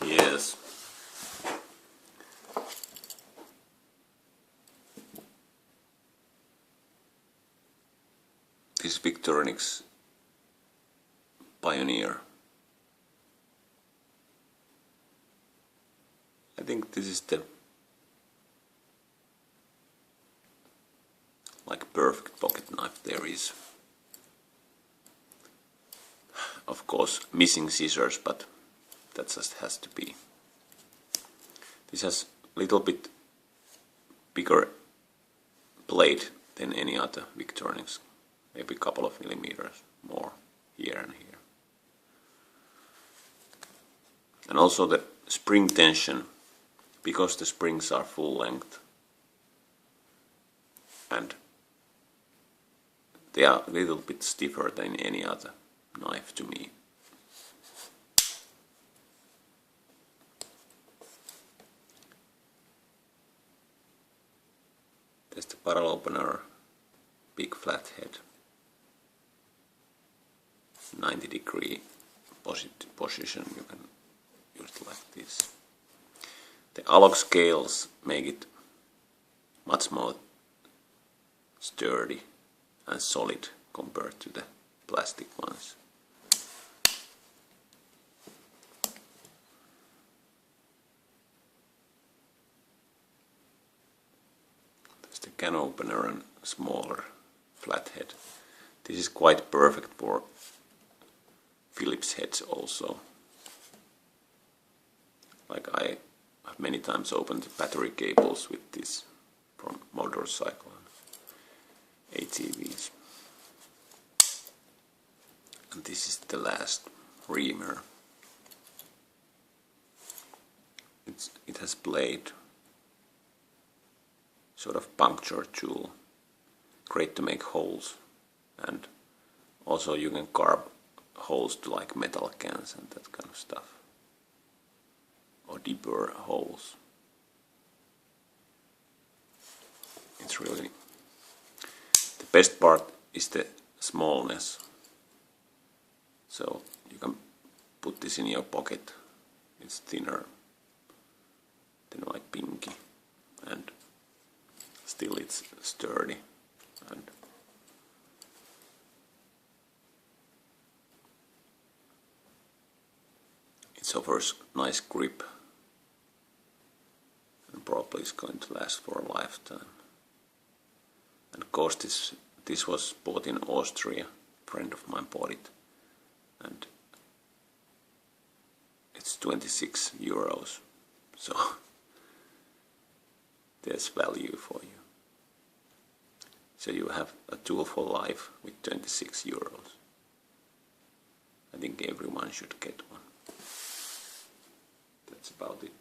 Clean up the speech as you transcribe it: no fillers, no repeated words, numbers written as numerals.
Yes. This Victorinox Pioneer. I think this is the perfect pocket knife there is. Of course, missing scissors, but that just has to be. This has a little bit bigger blade than any other Victorinox, maybe a couple of millimeters more here and here. And also the spring tension, because the springs are full length and they are a little bit stiffer than any other knife to me. There's the barrel opener, big flat head, 90-degree position, you can use it like this. The alloy scales make it much more sturdy and solid compared to the plastic ones. There's the can opener and smaller flathead. This is quite perfect for Phillips heads also. Like I have many times opened the battery cables with this from motorcycle and ATVs. And this is the last reamer. It has blade, sort of puncture tool, great to make holes, and also you can carve holes to like metal cans and that kind of stuff, or deeper holes. It's really, the best part is the smallness. So you can put this in your pocket. It's thinner than my pinky, and still it's sturdy, and it offers nice grip, and probably is going to last for a lifetime. And of course this was bought in Austria. A friend of mine bought it, and it's 26 euros, so there's value for you. So you have a tool for life with 26 euros. I think everyone should get one. That's about it.